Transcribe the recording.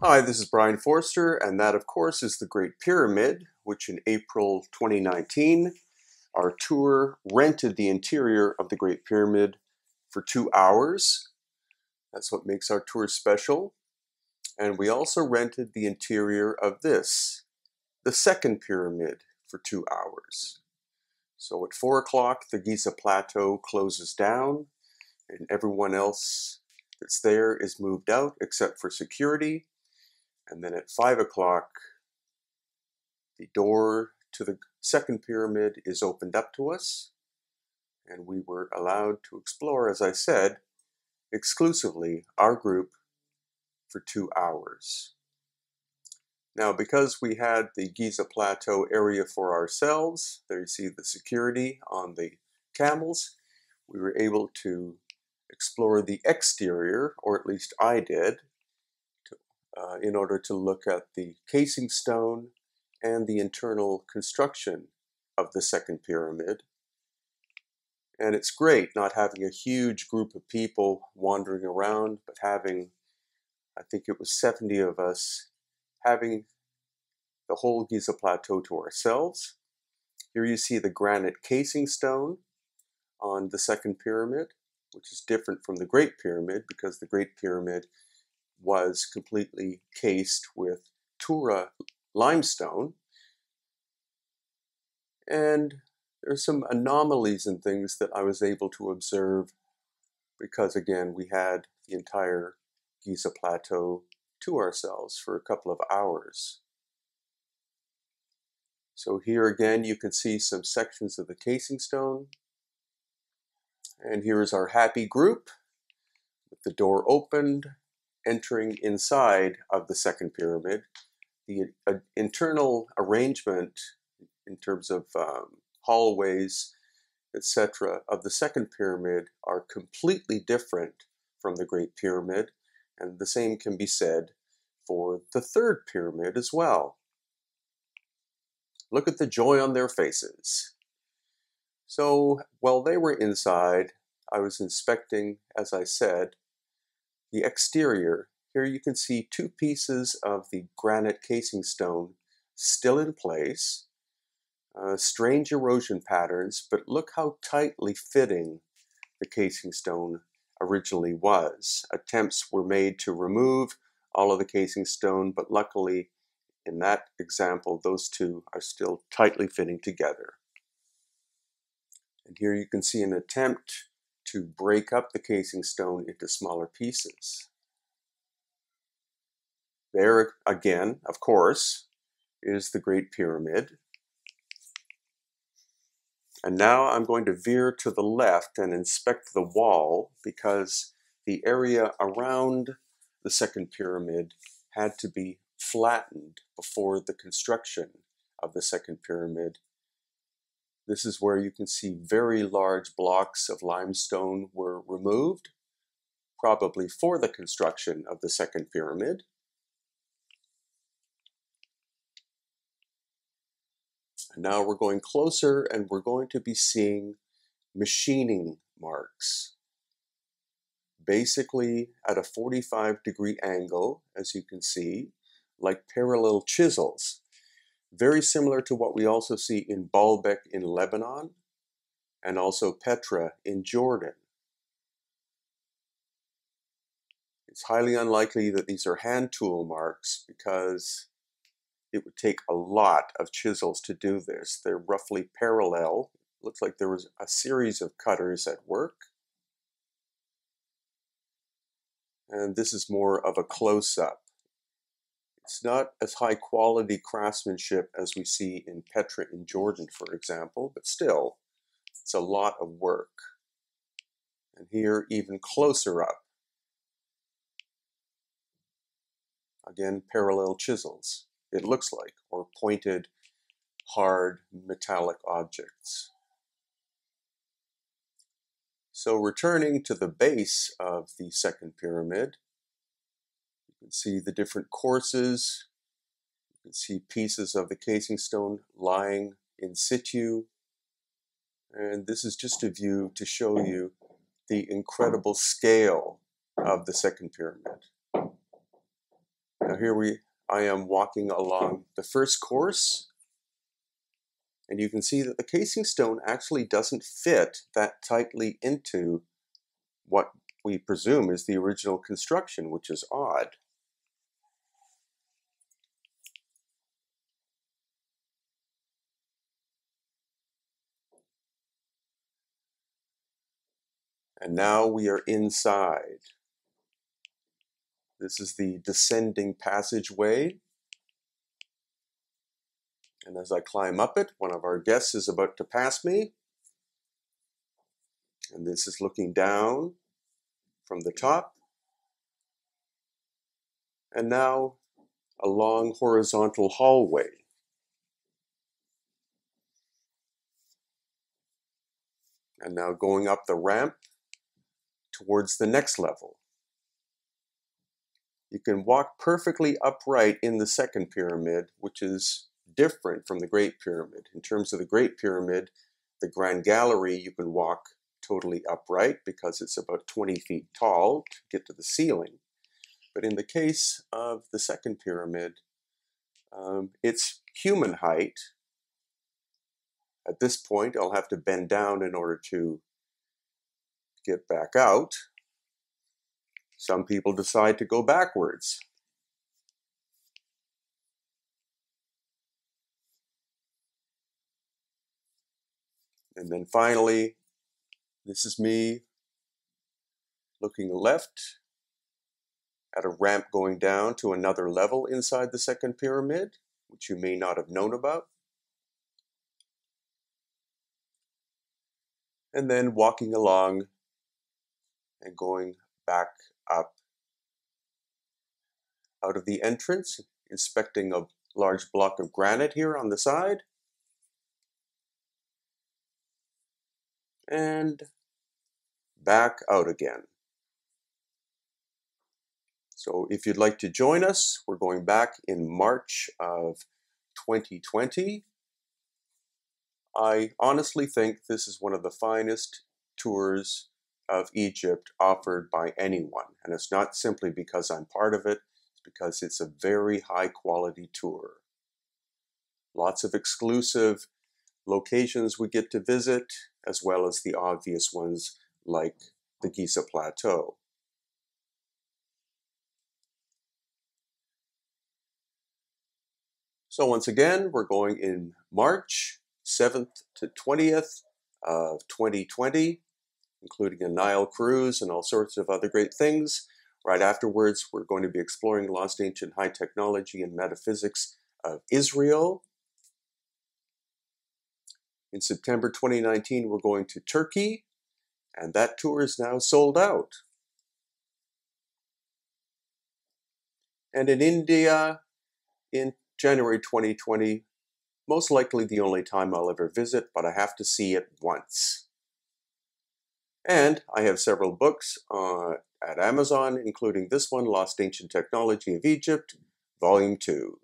Hi, this is Brian Forster, and that, of course, is the Great Pyramid, which in April 2019, our tour rented the interior of the Great Pyramid for 2 hours. That's what makes our tour special. And we also rented the interior of this, the second pyramid, for 2 hours. So at 4 o'clock, the Giza Plateau closes down, and everyone else that's there is moved out except for security. And then at 5 o'clock, the door to the second pyramid is opened up to us, and we were allowed to explore, as I said, exclusively our group for 2 hours. Now, because we had the Giza Plateau area for ourselves, there you see the security on the camels, we were able to explore the exterior, or at least I did, in order to look at the casing stone and the internal construction of the second pyramid. And it's great not having a huge group of people wandering around, but having, I think it was 70 of us, having the whole Giza Plateau to ourselves. Here you see the granite casing stone on the second pyramid, which is different from the Great Pyramid because the Great Pyramid was completely cased with Tura limestone. And there's some anomalies and things that I was able to observe because, again, we had the entire Giza Plateau to ourselves for a couple of hours. So here again, you can see some sections of the casing stone. And here is our happy group with the door opened, entering inside of the second pyramid. The internal arrangement in terms of hallways, etc., of the second pyramid are completely different from the Great Pyramid, and the same can be said for the third pyramid as well. Look at the joy on their faces. So while they were inside, I was inspecting, as I said, the exterior. Here you can see two pieces of the granite casing stone still in place. Strange erosion patterns, but look how tightly fitting the casing stone originally was. Attempts were made to remove all of the casing stone, but luckily in that example, those two are still tightly fitting together. And here you can see an attempt to break up the casing stone into smaller pieces. There again, of course, is the Great Pyramid. And now I'm going to veer to the left and inspect the wall because the area around the second pyramid had to be flattened before the construction of the second pyramid. This is where you can see very large blocks of limestone were removed, probably for the construction of the second pyramid. And now we're going closer and we're going to be seeing machining marks. Basically at a 45-degree angle, as you can see, like parallel chisels. Very similar to what we also see in Baalbek in Lebanon and also Petra in Jordan. It's highly unlikely that these are hand tool marks because it would take a lot of chisels to do this. They're roughly parallel. Looks like there was a series of cutters at work. And this is more of a close-up. It's not as high quality craftsmanship as we see in Petra in Jordan, for example, but still, it's a lot of work. And here, even closer up. Again, parallel chisels, it looks like, or pointed, hard, metallic objects. So returning to the base of the second pyramid, you can see the different courses. You can see pieces of the casing stone lying in situ. And this is just a view to show you the incredible scale of the second pyramid. Now I am walking along the first course, and you can see that the casing stone actually doesn't fit that tightly into what we presume is the original construction, which is odd. And now we are inside. This is the Descending Passageway. And as I climb up it, one of our guests is about to pass me. And this is looking down from the top. And now a long horizontal hallway. And now going up the ramp towards the next level. You can walk perfectly upright in the second pyramid, which is different from the Great Pyramid. In terms of the Great Pyramid, the Grand Gallery, you can walk totally upright because it's about 20 feet tall to get to the ceiling. But in the case of the second pyramid, it's human height. At this point, I'll have to bend down in order to get back out. Some people decide to go backwards. And then finally, this is me looking left at a ramp going down to another level inside the second pyramid, which you may not have known about. And then walking along and going back up out of the entrance, inspecting a large block of granite here on the side. And back out again. So if you'd like to join us, we're going back in March of 2020. I honestly think this is one of the finest tours of Egypt offered by anyone. And it's not simply because I'm part of it, it's because it's a very high quality tour. Lots of exclusive locations we get to visit, as well as the obvious ones like the Giza Plateau. So once again, we're going in March 7th to 20th of 2020, including a Nile cruise and all sorts of other great things. Right afterwards, we're going to be exploring lost ancient high technology and metaphysics of Israel. In September 2019, we're going to Turkey, and that tour is now sold out. And in India, in January 2020, most likely the only time I'll ever visit, but I have to see it once. And I have several books at Amazon, including this one, Lost Ancient Technology of Egypt, Volume 2.